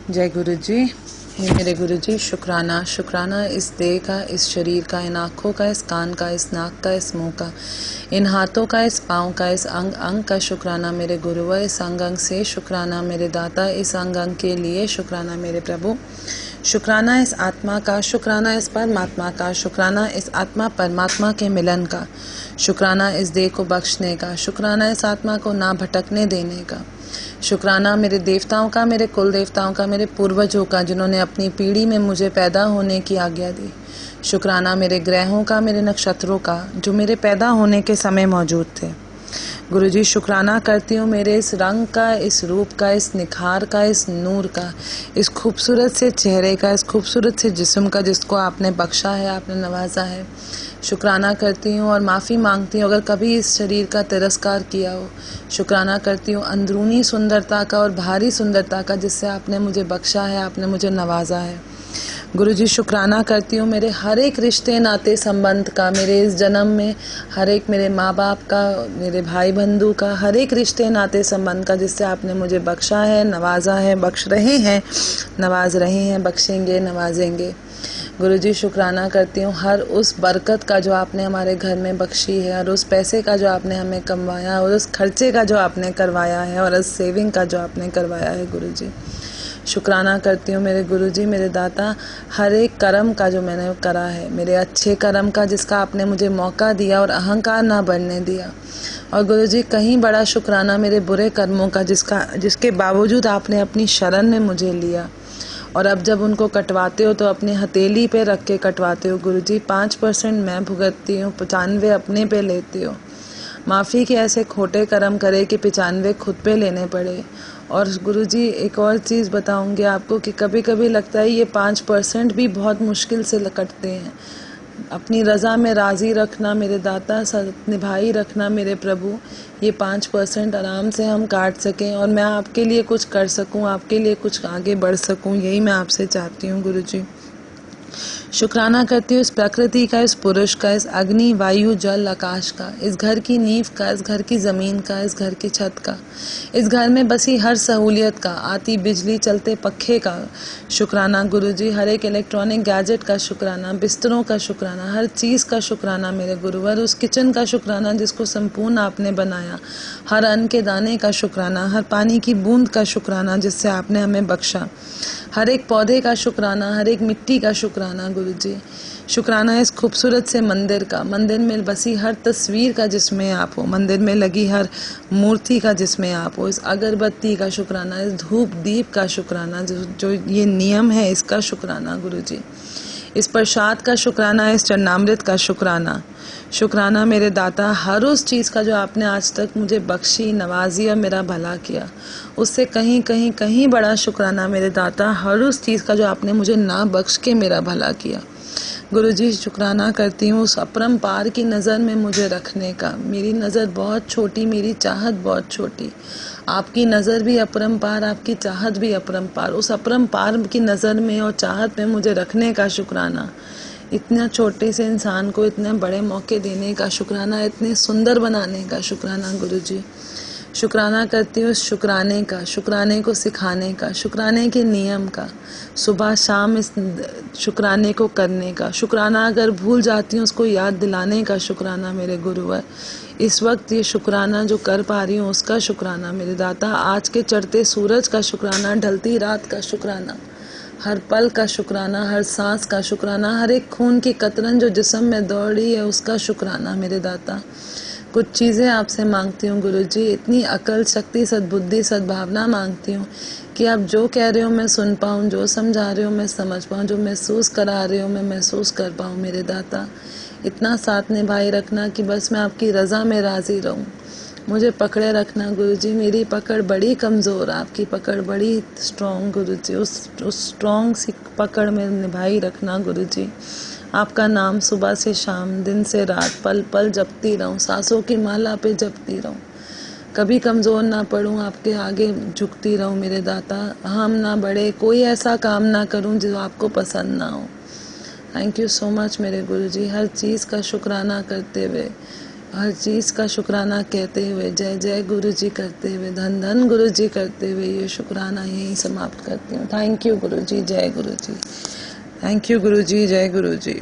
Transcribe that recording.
जय गुरु जी। हे मेरे गुरु जी, शुक्राना शुक्राना इस देह का, इस शरीर का, इन आँखों का, इस कान का, इस नाक का, इस मुंह का, इन हाथों का, इस पाँव का, इस अंग अंग का शुक्राना मेरे गुरुवर, इस अंग अंग से शुक्राना मेरे दाता, इस अंग अंग के लिए शुक्राना मेरे प्रभु। शुक्राना इस आत्मा का, शुक्राना इस परमात्मा का, शुक्राना इस आत्मा परमात्मा के मिलन का, शुक्राना इस देह को बख्शने का, शुक्राना इस आत्मा को ना भटकने देने का, शुक्राना मेरे देवताओं का, मेरे कुल देवताओं का, मेरे पूर्वजों का जिन्होंने अपनी पीढ़ी में मुझे पैदा होने की आज्ञा दी। शुक्राना मेरे ग्रहों का, मेरे नक्षत्रों का जो मेरे पैदा होने के समय मौजूद थे। गुरुजी शुक्राना करती हूँ मेरे इस रंग का, इस रूप का, इस निखार का, इस नूर का, इस खूबसूरत से चेहरे का, इस खूबसूरत से जिस्म का जिसको आपने बख्शा है, आपने नवाजा है। शुक्राना करती हूँ और माफ़ी मांगती हूँ अगर कभी इस शरीर का तिरस्कार किया हो। शुक्राना करती हूँ अंदरूनी सुंदरता का और बाहरी सुंदरता का जिससे आपने मुझे बख्शा है, आपने मुझे नवाजा है। गुरुजी शुक्राना करती हूँ मेरे हर एक रिश्ते नाते संबंध का, मेरे इस जन्म में हर एक मेरे माँ बाप का, मेरे भाई बंधु का, हर एक रिश्ते नाते संबंध का जिससे आपने मुझे बख्शा है, नवाजा है, बख्श रहे हैं, नवाज रहे हैं, बख्शेंगे, नवाजेंगे। गुरुजी शुक्राना करती हूँ हर उस बरकत का जो आपने हमारे घर में बख्शी है, और उस पैसे का जो आपने हमें कमवाया, और उस खर्चे का जो आपने करवाया है, और उस सेविंग का जो आपने करवाया है। गुरुजी शुक्राना करती हूँ मेरे गुरुजी, मेरे दाता, हर एक कर्म का जो मैंने करा है, मेरे अच्छे कर्म का जिसका आपने मुझे मौका दिया और अहंकार ना बढ़ने दिया। और गुरुजी कहीं बड़ा शुक्राना मेरे बुरे कर्मों का जिसके बावजूद आपने अपनी शरण में मुझे लिया, और अब जब उनको कटवाते हो तो अपनी हथेली पे रख के कटवाते हो। गुरुजी 5% मैं भुगतती हूँ, 95 अपने पे लेते हो। माफ़ी के ऐसे खोटे कर्म करे कि 95 खुद पे लेने पड़े। और गुरुजी एक और चीज़ बताऊंगी आपको कि कभी कभी लगता है ये 5% भी बहुत मुश्किल से कटते हैं। अपनी रज़ा में राज़ी रखना मेरे दाता, निभाई रखना मेरे प्रभु, ये 5% आराम से हम काट सकें और मैं आपके लिए कुछ कर सकूं, आपके लिए कुछ आगे बढ़ सकूं, यही मैं आपसे चाहती हूं। गुरुजी शुक्राना करती हूँ इस प्रकृति का, इस पुरुष का, इस अग्नि, वायु, जल, आकाश का, इस घर की नींव का, इस घर की ज़मीन का, इस घर की छत का, इस घर में बसी हर सहूलियत का, आती बिजली, चलते पखे का शुक्राना। गुरुजी हर एक इलेक्ट्रॉनिक गैजेट का शुक्राना, बिस्तरों का शुक्राना, हर चीज़ का शुक्राना मेरे गुरुवर, उस किचन का शुक्राना जिसको संपूर्ण आपने बनाया, हर अन्न के दाने का शुक्राना, हर पानी की बूंद का शुक्राना जिससे आपने हमें बख्शा, हर एक पौधे का शुक्राना, हर एक मिट्टी का शुक्राना। गुरुजी शुक्राना इस खूबसूरत से मंदिर का, मंदिर में बसी हर तस्वीर का जिसमें आप हो, मंदिर में लगी हर मूर्ति का जिसमें आप हो, इस अगरबत्ती का शुक्राना, इस धूप दीप का शुक्राना, जो ये नियम है इसका शुक्राना। गुरुजी इस प्रसाद का शुक्राना, इस चरणामृत का शुक्राना। शुक्राना मेरे दाता हर उस चीज़ का जो आपने आज तक मुझे बख्शी, नवाजी और मेरा भला किया, उससे कहीं कहीं कहीं बड़ा शुक्राना मेरे दाता हर उस चीज़ का जो आपने मुझे ना बख्श के मेरा भला किया। गुरुजी शुक्राना करती हूँ उस अपरंपार की नज़र में मुझे रखने का। मेरी नज़र बहुत छोटी, मेरी चाहत बहुत छोटी, आपकी नज़र भी अपरंपार, आपकी चाहत भी अपरंपार, उस अपरंपार की नज़र में और चाहत में मुझे रखने का शुक्राना। इतना छोटे से इंसान को इतने बड़े मौके देने का शुक्राना, इतने सुंदर बनाने का शुक्राना। गुरुजी शुक्राना करती हूँ शुक्राने का, शुक्राने को सिखाने का, शुक्राने के नियम का, सुबह शाम इस शुक्राने को करने का, शुक्राना अगर भूल जाती हूँ उसको याद दिलाने का शुक्राना मेरे गुरुवर। इस वक्त ये शुक्राना जो कर पा रही हूँ उसका शुक्राना मेरे दाता, आज के चढ़ते सूरज का शुक्राना, ढलती रात का शुक्राना, हर पल का शुक्राना, हर सांस का शुक्राना, हर एक खून की कतरन जो जिस्म में दौड़ रही है उसका शुक्राना मेरे दाता। कुछ चीज़ें आपसे मांगती हूँ गुरुजी, इतनी अकल, शक्ति, सद्बुद्धि, सद्भावना मांगती हूँ कि आप जो कह रहे हो मैं सुन पाऊँ, जो समझा रहे हो मैं समझ पाऊँ, जो महसूस करा रहे हो मैं महसूस कर पाऊँ मेरे दाता। इतना साथ निभाए रखना कि बस मैं आपकी रज़ा में राज़ी रहूँ। मुझे पकड़े रखना गुरुजी, मेरी पकड़ बड़ी कमज़ोर, आपकी पकड़ बड़ी स्ट्रॉन्ग गुरुजी, उस स्ट्रॉन्ग सी पकड़ में निभाई रखना गुरुजी। आपका नाम सुबह से शाम, दिन से रात, पल पल जपती रहूं, सांसों की माला पे जपती रहूं, कभी कमज़ोर ना पड़ूं, आपके आगे झुकती रहूं मेरे दाता। हम ना बढ़े, कोई ऐसा काम ना करूं जो आपको पसंद ना हो। थैंक यू सो मच मेरे गुरुजी, हर चीज़ का शुक्राना करते हुए हर चीज़ का शुक्राना कहते हुए, जय जय गुरु जी करते हुए, धन धन गुरु जी करते हुए ये शुक्राना यहीं समाप्त करती हूँ। थैंक यू गुरु जी, जय गुरु जी। थैंक यू गुरु जी, जय गुरु जी।